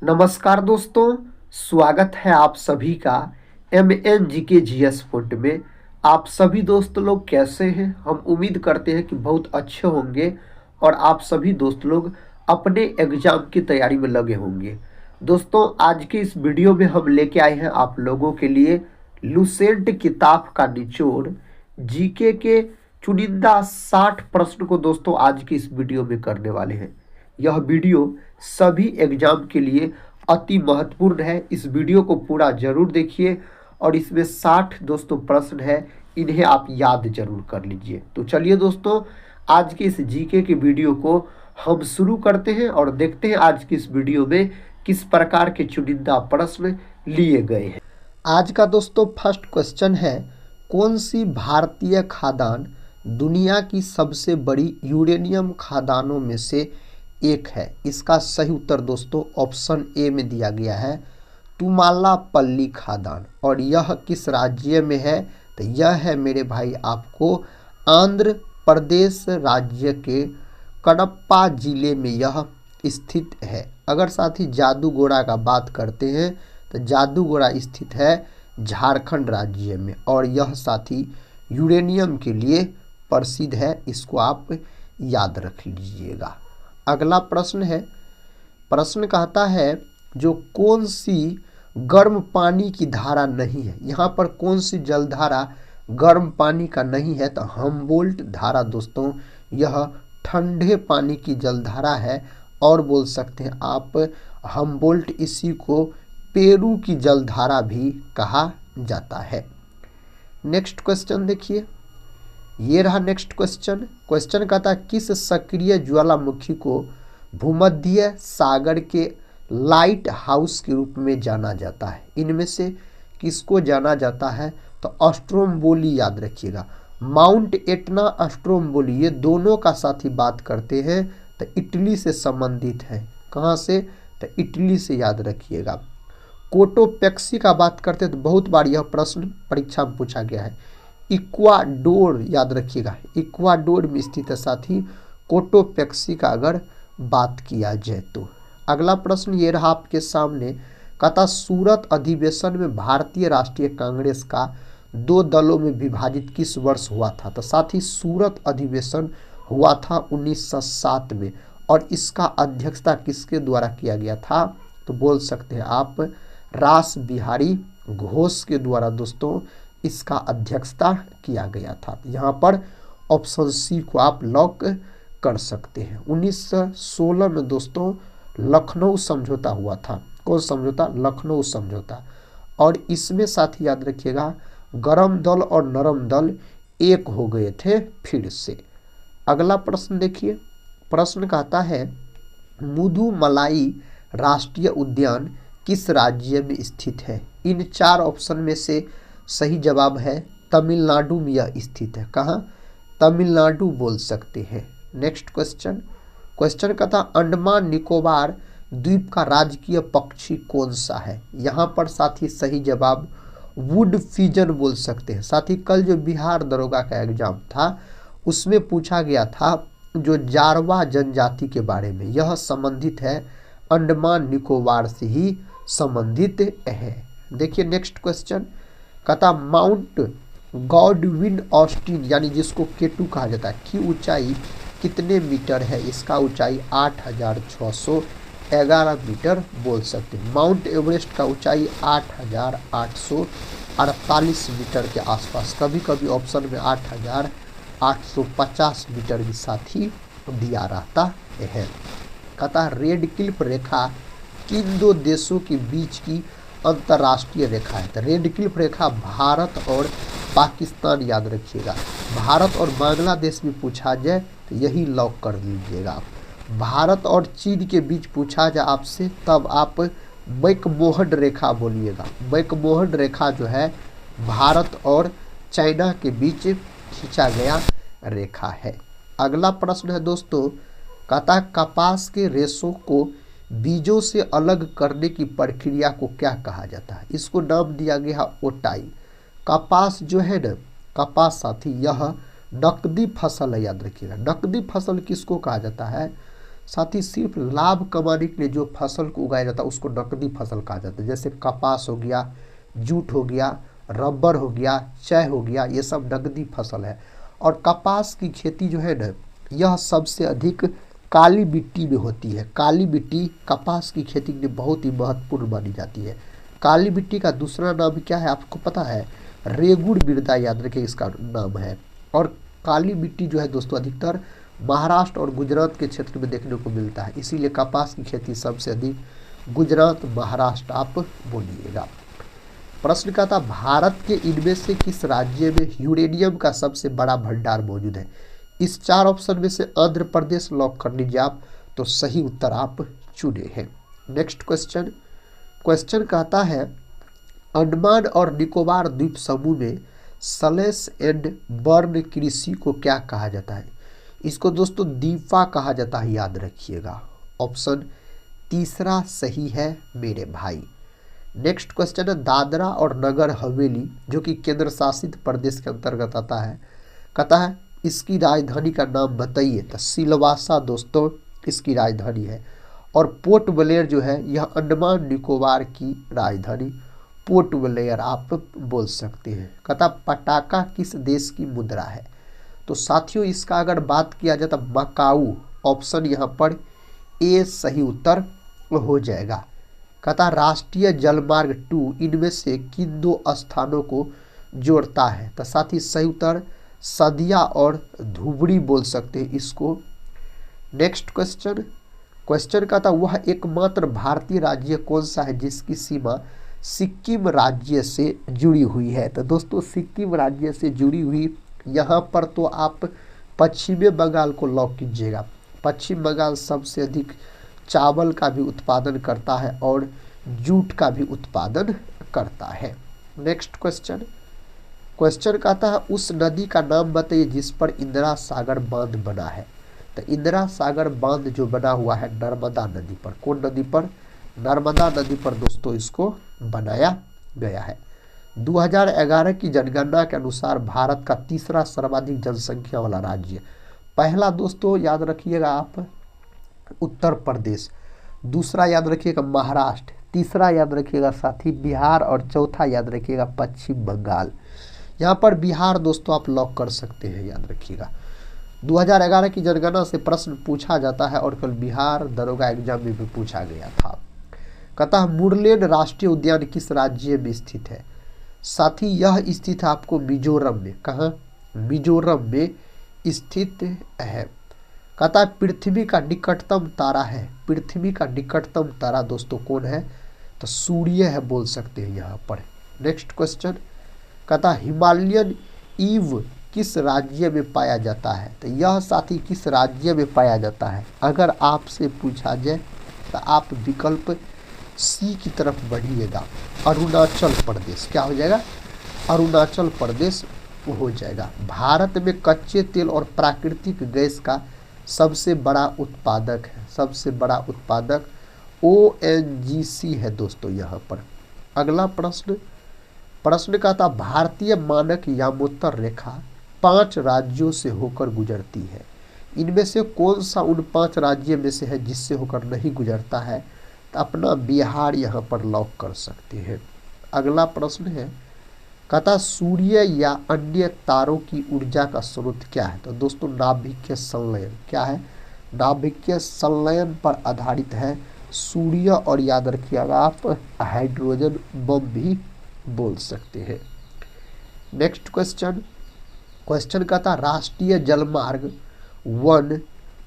नमस्कार दोस्तों, स्वागत है आप सभी का MNGK GS फुट में। आप सभी दोस्त लोग कैसे हैं? हम उम्मीद करते हैं कि बहुत अच्छे होंगे और आप सभी दोस्त लोग अपने एग्जाम की तैयारी में लगे होंगे। दोस्तों, आज के इस वीडियो में हम लेके आए हैं आप लोगों के लिए लुसेंट किताब का निचोड़ जीके के चुनिंदा 60 प्रश्न को दोस्तों आज की इस वीडियो में करने वाले हैं। यह वीडियो सभी एग्जाम के लिए अति महत्वपूर्ण है। इस वीडियो को पूरा जरूर देखिए और इसमें 60 दोस्तों प्रश्न है, इन्हें आप याद जरूर कर लीजिए। तो चलिए दोस्तों, आज के इस जीके की वीडियो को हम शुरू करते हैं और देखते हैं आज की इस वीडियो में किस प्रकार के चुनिंदा प्रश्न लिए गए हैं। आज का दोस्तों फर्स्ट क्वेश्चन है, कौन सी भारतीय खादान दुनिया की सबसे बड़ी यूरेनियम खादानों में से एक है? इसका सही उत्तर दोस्तों ऑप्शन ए में दिया गया है, तुमालापल्ली खादान। और यह किस राज्य में है? तो यह है मेरे भाई आपको आंध्र प्रदेश राज्य के कडप्पा जिले में यह स्थित है। अगर साथी जादूगोड़ा का बात करते हैं तो जादूगोड़ा स्थित है झारखंड राज्य में और यह साथी यूरेनियम के लिए प्रसिद्ध है। इसको आप याद रख लीजिएगा। अगला प्रश्न है, प्रश्न कहता है जो कौन सी गर्म पानी की धारा नहीं है? यहाँ पर कौन सी जलधारा गर्म पानी का नहीं है? तो हम्बोल्ट धारा दोस्तों, यह ठंडे पानी की जलधारा है और बोल सकते हैं आप हम्बोल्ट, इसी को पेरू की जलधारा भी कहा जाता है। नेक्स्ट क्वेश्चन देखिए, ये रहा नेक्स्ट क्वेश्चन। क्वेश्चन कहता है किस सक्रिय ज्वालामुखी को भूमध्य सागर के लाइट हाउस के रूप में जाना जाता है? इनमें से किसको जाना जाता है? तो स्ट्रोम्बोली याद रखिएगा। माउंट एटना, स्ट्रोम्बोली, ये दोनों का साथ ही बात करते हैं तो इटली से संबंधित है। कहाँ से? तो इटली से याद रखिएगा। कोटोपेक्सी का बात करते हैं तो बहुत बार यह प्रश्न परीक्षा में पूछा गया है। इक्वाडोर याद रखिएगा, इक्वाडोर में स्थित है साथी कोटोपेक्सी का अगर बात किया जाए तो। अगला प्रश्न ये रहा आपके सामने, कहता सूरत अधिवेशन में भारतीय राष्ट्रीय कांग्रेस का 2 दलों में विभाजित किस वर्ष हुआ था? तो साथी सूरत अधिवेशन हुआ था 1907 में और इसका अध्यक्षता किसके द्वारा किया गया था? तो बोल सकते हैं आप रास बिहारी घोष के द्वारा दोस्तों इसका अध्यक्षता किया गया था। यहाँ पर ऑप्शन सी को आप लॉक कर सकते हैं। 1916 में दोस्तों लखनऊ समझौता हुआ था। कौन समझौता? लखनऊ समझौता। और इसमें साथ ही याद रखिएगा गरम दल और नरम दल एक हो गए थे फिर से। अगला प्रश्न देखिए, प्रश्न कहता है मुदुमलाई राष्ट्रीय उद्यान किस राज्य में स्थित है? इन 4 ऑप्शन में से सही जवाब है तमिलनाडु में यह स्थित है। कहाँ? तमिलनाडु बोल सकते हैं। नेक्स्ट क्वेश्चन, क्वेश्चन का था अंडमान निकोबार द्वीप का राजकीय पक्षी कौन सा है? यहाँ पर साथी सही जवाब वुड फिजन बोल सकते हैं। साथी कल जो बिहार दरोगा का एग्जाम था उसमें पूछा गया था जो जारवा जनजाति के बारे में, यह संबंधित है अंडमान निकोबार से ही संबंधित है। देखिए नेक्स्ट क्वेश्चन, कहता माउंट गॉडविन ऑस्टिन यानी जिसको केटू कहा जाता है की ऊंचाई कितने मीटर है? इसका ऊंचाई 8611 मीटर बोल सकते हैं। माउंट एवरेस्ट का ऊंचाई 8848 मीटर के आसपास, कभी कभी ऑप्शन में 8850 मीटर भी साथ ही दिया रहता है। कहता रेड क्लिफ रेखा किन 2 देशों के बीच की अंतर्राष्ट्रीय रेखा है? तो रेड क्लिफ रेखा भारत और पाकिस्तान याद रखिएगा। भारत और बांग्लादेश में पूछा जाए तो यही लॉक कर लीजिएगा। भारत और चीन के बीच पूछा जाए आपसे तब आप मैकमोहन रेखा बोलिएगा। मैकमोहन रेखा जो है भारत और चाइना के बीच खींचा गया रेखा है। अगला प्रश्न है दोस्तों, कहता कपास के रेशों को बीजों से अलग करने की प्रक्रिया को क्या कहा जाता है? इसको नाम दिया गया ओटाई। कपास जो है ना, कपास साथी यह नकदी फसल है, याद रखिएगा। नकदी फसल किसको कहा जाता है? साथ ही सिर्फ लाभ कमाने के लिए जो फसल को उगाया जाता है उसको नकदी फसल कहा जाता है। जैसे कपास हो गया, जूट हो गया, रबर हो गया, चाय हो गया, ये सब नकदी फसल है। और कपास की खेती जो है ना, यह सबसे अधिक काली मिट्टी में होती है। काली मिट्टी कपास की खेती के लिए बहुत ही महत्वपूर्ण मानी जाती है। काली मिट्टी का दूसरा नाम क्या है आपको पता है? रेगुड़ मृदा, याद रखिए इसका नाम है। और काली मिट्टी जो है दोस्तों अधिकतर महाराष्ट्र और गुजरात के क्षेत्र में देखने को मिलता है, इसीलिए कपास की खेती सबसे अधिक गुजरात, महाराष्ट्र आप बोलिएगा। प्रश्न का था भारत के इनमें से किस राज्य में यूरेनियम का सबसे बड़ा भंडार मौजूद है? इस 4 ऑप्शन में से आंध्र प्रदेश लॉक कर लीजिए आप, तो सही उत्तर आप चुने हैं। नेक्स्ट क्वेश्चन, क्वेश्चन कहता है अंडमान और निकोबार द्वीप समूह में स्लैश एंड बर्न कृषि को क्या कहा जाता है? इसको दोस्तों दीफा कहा जाता है, याद रखिएगा। ऑप्शन तीसरा सही है मेरे भाई। नेक्स्ट क्वेश्चन है दादरा और नगर हवेली जो कि केंद्र शासित प्रदेश के अंतर्गत आता है, कहता है इसकी राजधानी का नाम बताइए। तो सिलवासा दोस्तों इसकी राजधानी है। और पोर्ट ब्लेयर जो है यह अंडमान निकोबार की राजधानी पोर्ट ब्लेयर आप बोल सकते हैं। कहता पटाका किस देश की मुद्रा है? तो साथियों इसका अगर बात किया जाए तो मकाऊ, ऑप्शन यहाँ पर ए सही उत्तर हो जाएगा। कहता राष्ट्रीय जलमार्ग 2 इनमें से किन 2 स्थानों को जोड़ता है? तो साथ ही सही उत्तर सदिया और धुबरी बोल सकते हैं इसको। नेक्स्ट क्वेश्चन, क्वेश्चन का था वह एकमात्र भारतीय राज्य कौन सा है जिसकी सीमा सिक्किम राज्य से जुड़ी हुई है? तो दोस्तों सिक्किम राज्य से जुड़ी हुई यहाँ पर तो आप पश्चिमी बंगाल को लॉक कीजिएगा। पश्चिम बंगाल सबसे अधिक चावल का भी उत्पादन करता है और जूट का भी उत्पादन करता है। नेक्स्ट क्वेश्चन, क्वेश्चन कहता है उस नदी का नाम बताइए जिस पर इंदिरा सागर बांध बना है। तो इंदिरा सागर बांध जो बना हुआ है नर्मदा नदी पर, कौन नदी पर? नर्मदा नदी पर दोस्तों इसको बनाया गया है। 2011 की जनगणना के अनुसार भारत का तीसरा सर्वाधिक जनसंख्या वाला राज्य, पहला दोस्तों याद रखिएगा आप उत्तर प्रदेश, दूसरा याद रखिएगा महाराष्ट्र, तीसरा याद रखिएगा साथी बिहार और चौथा याद रखिएगा पश्चिम बंगाल। यहाँ पर बिहार दोस्तों आप लॉक कर सकते हैं, याद रखिएगा। 2011 की जनगणना से प्रश्न पूछा जाता है और कल बिहार दरोगा एग्जाम में भी पूछा गया था। कहता है मुरलेन राष्ट्रीय उद्यान किस राज्य में स्थित है? साथी यह स्थित है आपको मिजोरम में। कहाँ? मिजोरम में स्थित है। कहता है पृथ्वी का निकटतम तारा है, पृथ्वी का निकटतम तारा दोस्तों कौन है? तो सूर्य है बोल सकते हैं यहाँ पर। नेक्स्ट क्वेश्चन, कहता हिमालयन ईव किस राज्य में पाया जाता है? तो यह साथी किस राज्य में पाया जाता है अगर आपसे पूछा जाए तो आप विकल्प सी की तरफ बढ़िएगा, अरुणाचल प्रदेश। क्या हो जाएगा? अरुणाचल प्रदेश हो जाएगा। भारत में कच्चे तेल और प्राकृतिक गैस का सबसे बड़ा उत्पादक है, सबसे बड़ा उत्पादक ONGC है दोस्तों यहाँ पर। अगला प्रश्न, प्रश्न का था भारतीय मानक यामोत्तर रेखा 5 राज्यों से होकर गुजरती है, इनमें से कौन सा उन 5 राज्यों में से है जिससे होकर नहीं गुजरता है? तो अपना बिहार यहाँ पर लॉक कर सकते हैं। अगला प्रश्न है, कहता सूर्य या अन्य तारों की ऊर्जा का स्रोत क्या है? तो दोस्तों नाभिकीय संलयन। क्या है? नाभिकीय संलयन पर आधारित है सूर्य, और याद रखिएगा आप हाइड्रोजन बम भी बोल सकते हैं। नेक्स्ट क्वेश्चन, क्वेश्चन का था राष्ट्रीय जलमार्ग 1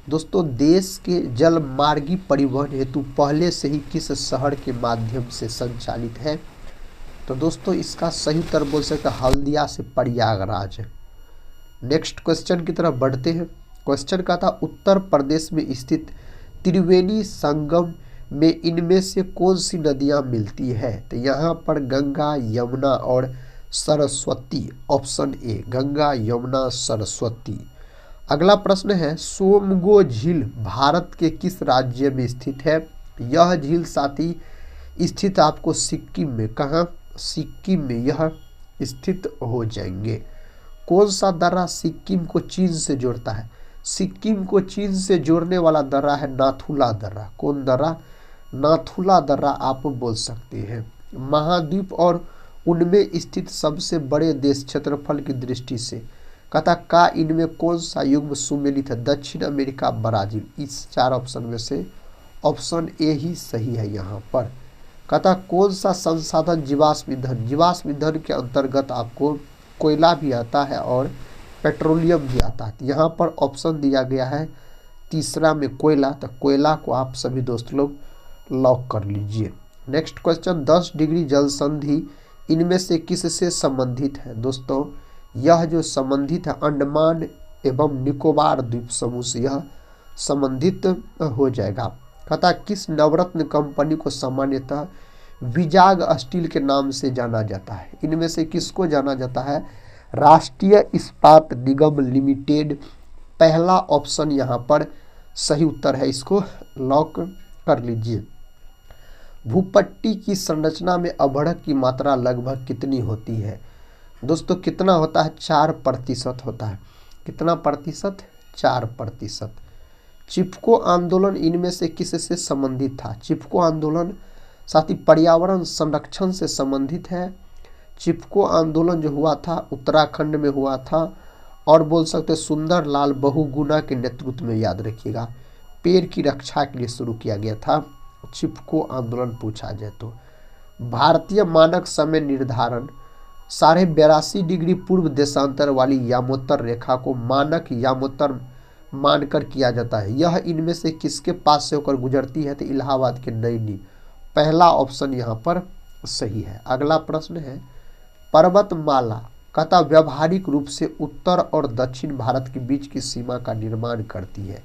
दोस्तों देश के जलमार्गी परिवहन हेतु पहले से ही किस शहर के माध्यम से संचालित है? तो दोस्तों इसका सही उत्तर बोल सकते हैं हल्दिया से प्रयागराज। नेक्स्ट क्वेश्चन की तरफ बढ़ते हैं। क्वेश्चन का था उत्तर प्रदेश में स्थित त्रिवेणी संगम में इनमें से कौन सी नदियां मिलती है? तो यहाँ पर गंगा, यमुना और सरस्वती। Option A Ganga, Yamuna, Saraswati. अगला प्रश्न है सोमगो झील भारत के किस राज्य में स्थित है? यह झील साथी स्थित आपको सिक्किम में। कहाँ? सिक्किम में यह स्थित हो जाएंगे। कौन सा दर्रा सिक्किम को चीन से जोड़ता है? सिक्किम को चीन से जोड़ने वाला दर्रा है नाथुला दर्रा। कौन दर्रा? नाथुला दर्रा आप बोल सकते हैं। महाद्वीप और उनमें स्थित सबसे बड़े देश क्षेत्रफल की दृष्टि से कहता का इनमें कौन सा युग्म सुमेलित है? दक्षिण अमेरिका, ब्राजील। इस 4 ऑप्शन में से ऑप्शन ए ही सही है यहाँ पर। कहता कौन सा संसाधन जीवाश्म ईंधन? जीवाश्म ईंधन के अंतर्गत आपको कोयला भी आता है और पेट्रोलियम भी आता है। यहाँ पर ऑप्शन दिया गया है तीसरा में कोयला, तो कोयला को आप सभी दोस्त लोग लॉक कर लीजिए। नेक्स्ट क्वेश्चन, 10 डिग्री जल संधि इनमें से किससे संबंधित है? दोस्तों यह जो संबंधित है अंडमान एवं निकोबार द्वीप समूह से यह संबंधित हो जाएगा। कहता किस नवरत्न कंपनी को सामान्यतः विजाग स्टील के नाम से जाना जाता है? इनमें से किसको जाना जाता है? राष्ट्रीय इस्पात निगम लिमिटेड। पहला ऑप्शन यहाँ पर सही उत्तर है, इसको लॉक कर लीजिए। भूपट्टी की संरचना में अभड़क की मात्रा लगभग कितनी होती है? दोस्तों कितना होता है? 4% होता है। कितना प्रतिशत? 4%। चिपको आंदोलन इनमें से किससे संबंधित था? चिपको आंदोलन साथ ही पर्यावरण संरक्षण से संबंधित है। चिपको आंदोलन जो हुआ था उत्तराखंड में हुआ था और बोल सकते सुंदर लाल बहुगुणा के नेतृत्व में, याद रखिएगा, पेड़ की रक्षा के लिए शुरू किया गया था चिपको आंदोलन पूछा जाए तो। भारतीय मानक समय निर्धारण 82.5 डिग्री पूर्व देशांतर वाली यामोत्तर रेखा को मानक यामोत्तर मानकर किया जाता है। यह इनमें से किसके पास से होकर गुजरती है? तो इलाहाबाद के नैनी। पहला ऑप्शन यहाँ पर सही है। अगला प्रश्न है, पर्वतमाला कहता व्यवहारिक रूप से उत्तर और दक्षिण भारत के बीच की सीमा का निर्माण करती है।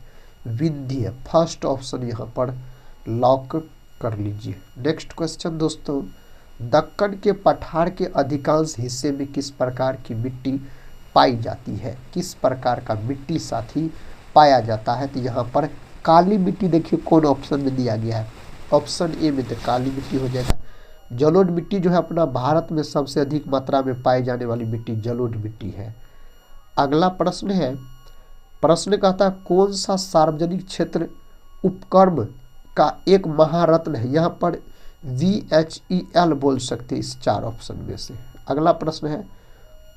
विंध्य। फर्स्ट ऑप्शन यहाँ पर लॉक कर लीजिए। नेक्स्ट क्वेश्चन दोस्तों, दक्कन के पठार के अधिकांश हिस्से में किस प्रकार की मिट्टी पाई जाती है? किस प्रकार का मिट्टी साथी पाया जाता है? तो यहाँ पर काली मिट्टी, देखिए कौन ऑप्शन में दिया गया है, ऑप्शन ए में तो काली मिट्टी हो जाएगा। जलोढ़ मिट्टी जो है अपना भारत में सबसे अधिक मात्रा में पाई जाने वाली मिट्टी जलोढ़ मिट्टी है। अगला प्रश्न है, प्रश्न कहता कौन सा सार्वजनिक क्षेत्र उपक्रम का एक महारत्न है? यहाँ पर VHEL बोल सकते इस 4 ऑप्शन में से। अगला प्रश्न है,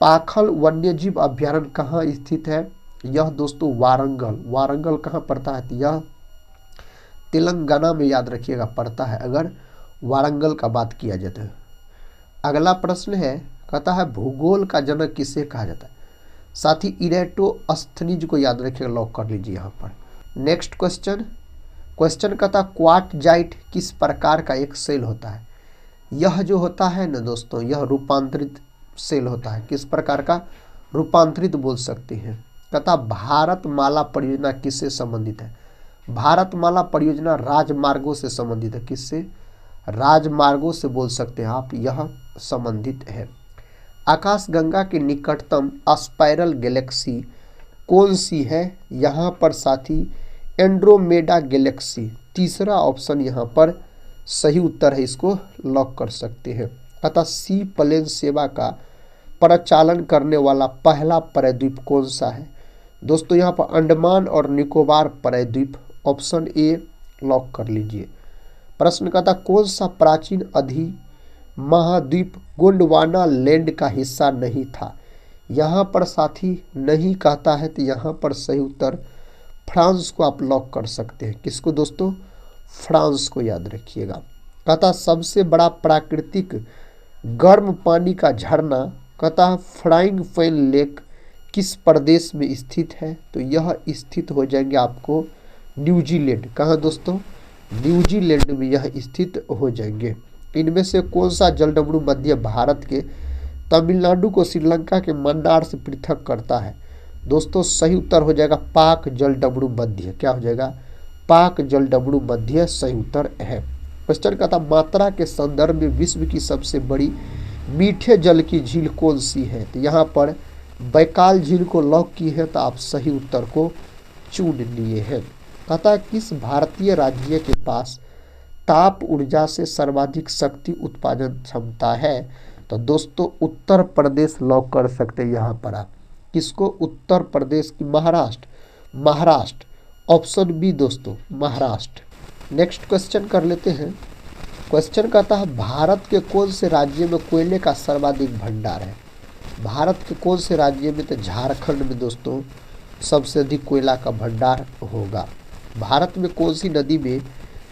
पाखल वन्यजीव अभ्यारण्य कहाँ स्थित है? यह दोस्तों वारंगल। वारंगल कहाँ पड़ता है? तो यह तेलंगाना में, याद रखिएगा, पड़ता है अगर वारंगल का बात किया जाता है। अगला प्रश्न है, कहता है भूगोल का जनक किसे कहा जाता है? साथ ही इरेटोस्थनीज को याद रखिएगा, लॉक कर लीजिए यहाँ पर। नेक्स्ट क्वेश्चन कहता क्वार्टजाइट किस प्रकार का एक सेल होता है? यह जो होता है ना दोस्तों, यह रूपांतरित सेल होता है। किस प्रकार का? रूपांतरित बोल सकते हैं। कहता भारतमाला परियोजना किससे संबंधित है? भारतमाला परियोजना राजमार्गों से संबंधित है। किससे? राजमार्गों से बोल सकते हैं आप, यह संबंधित है। आकाशगंगा के निकटतम स्पाइरल गैलेक्सी कौन सी है? यहाँ पर साथी एंड्रोमेडा गैलेक्सी। तीसरा ऑप्शन यहाँ पर सही उत्तर है, इसको लॉक कर सकते हैं। अतः सी प्लेन सेवा का परिचालन करने वाला पहला प्रायद्वीप कौन सा है? दोस्तों यहाँ पर अंडमान और निकोबार प्रायद्वीप, ऑप्शन ए लॉक कर लीजिए। प्रश्न कहता कौन सा प्राचीन अधि महाद्वीप गोंडवाना लैंड का हिस्सा नहीं था? यहाँ पर साथी नहीं कहता है, तो यहाँ पर सही उत्तर फ्रांस को आप लॉक कर सकते हैं। किसको दोस्तों? फ्रांस को, याद रखिएगा। कहता सबसे बड़ा प्राकृतिक गर्म पानी का झरना कहता फ्लाइंग फैन लेक किस प्रदेश में स्थित है? तो यह स्थित हो जाएंगे आपको न्यूजीलैंड। कहाँ दोस्तों? न्यूजीलैंड में यह स्थित हो जाएंगे। इनमें से कौन सा जलडमरू मध्य भारत के तमिलनाडु को श्रीलंका के मन्नार से पृथक करता है? दोस्तों सही उत्तर हो जाएगा पाक जलडमरू मध्य। क्या हो जाएगा? पाक जलडमरू मध्य सही उत्तर है। क्वेश्चन का था मात्रा के संदर्भ में विश्व की सबसे बड़ी मीठे जल की झील कौन सी है? तो यहाँ पर बैकाल झील को लॉक की है, तो आप सही उत्तर को चुन लिए हैं। कहता किस भारतीय राज्य के पास ताप ऊर्जा से सर्वाधिक शक्ति उत्पादन क्षमता है? तो दोस्तों उत्तर प्रदेश लॉक कर सकते हैं यहाँ पर आप। किसको? उत्तर प्रदेश की। महाराष्ट्र, ऑप्शन बी दोस्तों महाराष्ट्र। नेक्स्ट क्वेश्चन कर लेते हैं। क्वेश्चन कहता है भारत के कौन से राज्य में कोयले का सर्वाधिक भंडार है। भारत के कौन से राज्य में, तो झारखंड में दोस्तों सबसे अधिक कोयला का भंडार होगा। भारत में कौन सी नदी में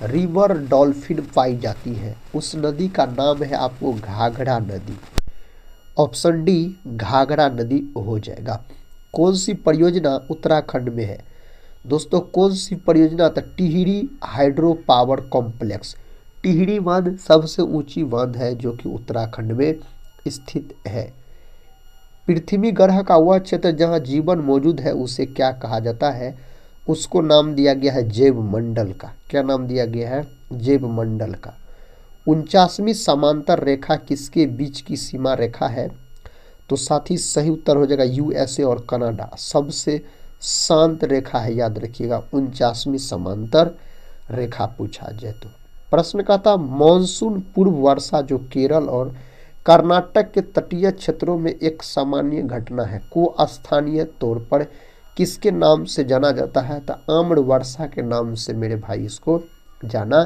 रिवर डॉल्फिन पाई जाती है, उस नदी का नाम है आपको घाघरा नदी। ऑप्शन डी घाघरा नदी हो जाएगा। कौन सी परियोजना उत्तराखंड में है दोस्तों, कौन सी परियोजना, तो Tehri hydro power complex. Tehri बांध सबसे ऊंची बांध है जो कि उत्तराखंड में स्थित है। पृथ्वी ग्रह का वह क्षेत्र जहां जीवन मौजूद है उसे क्या कहा जाता है, उसको नाम दिया गया है जैव मंडल का। क्या नाम दिया गया है, जैव मंडल का। 49वीं समांतर रेखा किसके बीच की सीमा रेखा है, तो साथी सही उत्तर हो जाएगा यूएसए और कनाडा। सबसे शांत रेखा है, याद रखिएगा 49वीं समांतर रेखा पूछा जाए तो। प्रश्न का था मानसून पूर्व वर्षा जो केरल और कर्नाटक के तटीय क्षेत्रों में एक सामान्य घटना है को स्थानीय तौर पर किसके नाम से जाना जाता है, तो आम्र वर्षा के नाम से मेरे भाई इसको जाना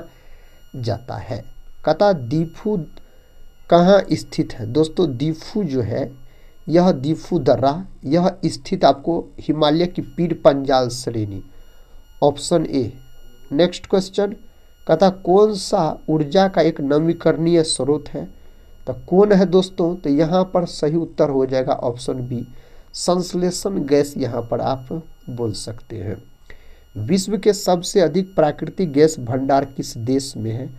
जाता है। कहता दीफू कहाँ स्थित है दोस्तों, दीफू जो है यह दीफू दर्रा, यह स्थित आपको हिमालय की पीर पंजाल श्रेणी। Option A. नेक्स्ट क्वेश्चन कहता कौन सा ऊर्जा का एक नवीकरणीय स्रोत है, तो कौन है दोस्तों, तो यहाँ पर सही उत्तर हो जाएगा ऑप्शन बी संश्लेषण गैस, यहाँ पर आप बोल सकते हैं। विश्व के सबसे अधिक प्राकृतिक गैस भंडार किस देश में है,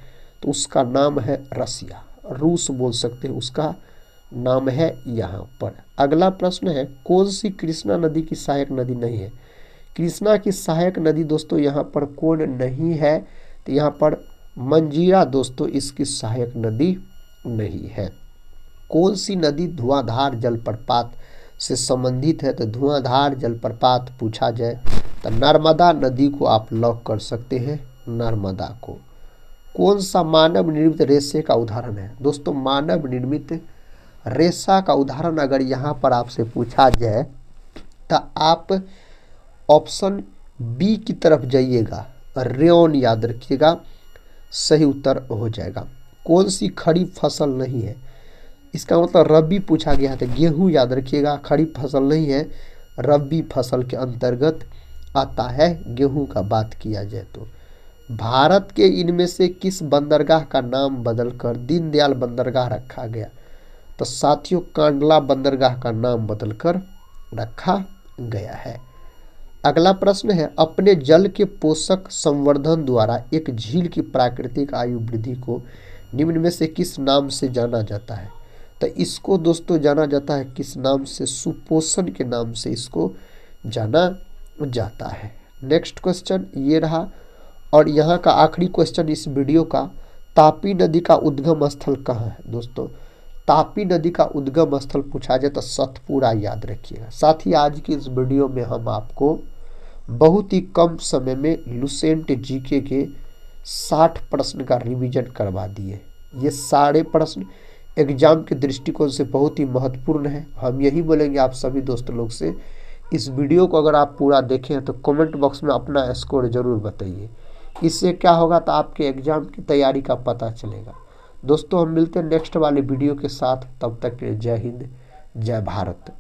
तो उसका नाम है रसिया, रूस बोल सकते हैं, उसका नाम है यहाँ पर। अगला प्रश्न है कौन सी कृष्णा नदी की सहायक नदी नहीं है। कृष्णा की सहायक नदी दोस्तों यहाँ पर कौन नहीं है, तो यहाँ पर मंजीरा दोस्तों इसकी सहायक नदी नहीं है। कौन सी नदी धुआंधार जलप्रपात से संबंधित है, तो धुआंधार जलप्रपात पूछा जाए तो नर्मदा नदी को आप लॉक कर सकते हैं, नर्मदा को। कौन सा मानव निर्मित रेशे का उदाहरण है दोस्तों, मानव निर्मित रेशा का उदाहरण अगर यहाँ पर आपसे पूछा जाए तो आप ऑप्शन बी की तरफ जाइएगा, रेयन याद रखिएगा, सही उत्तर हो जाएगा। कौन सी खरीफ फसल नहीं है, इसका मतलब रबी पूछा गया है तो गेहूं याद रखिएगा, खरीफ फसल नहीं है, रबी फसल के अंतर्गत आता है गेहूं का बात किया जाए तो। भारत के इनमें से किस बंदरगाह का नाम बदलकर दीनदयाल बंदरगाह रखा गया, तो साथियों कांडला बंदरगाह का नाम बदलकर रखा गया है। अगला प्रश्न है अपने जल के पोषक संवर्धन द्वारा एक झील की प्राकृतिक आयु वृद्धि को निम्न में से किस नाम से जाना जाता है, तो इसको दोस्तों जाना जाता है किस नाम से, सुपोषण के नाम से इसको जाना जाता है। नेक्स्ट क्वेश्चन ये रहा और यहाँ का आखिरी क्वेश्चन इस वीडियो का, तापी नदी का उद्गम स्थल कहाँ है दोस्तों, तापी नदी का उद्गम स्थल पूछा जाए तो सतपुड़ा याद रखिएगा। साथ ही आज की इस वीडियो में हम आपको बहुत ही कम समय में लुसेंट जीके के 60 प्रश्न का रिवीजन करवा दिए। ये सारे प्रश्न एग्जाम के दृष्टिकोण से बहुत ही महत्वपूर्ण है। हम यही बोलेंगे आप सभी दोस्त लोग से, इस वीडियो को अगर आप पूरा देखें तो कमेंट बॉक्स में अपना स्कोर जरूर बताइए। इससे क्या होगा तो आपके एग्जाम की तैयारी का पता चलेगा। दोस्तों हम मिलते हैं नेक्स्ट वाले वीडियो के साथ, तब तक के लिए जय हिंद जय भारत।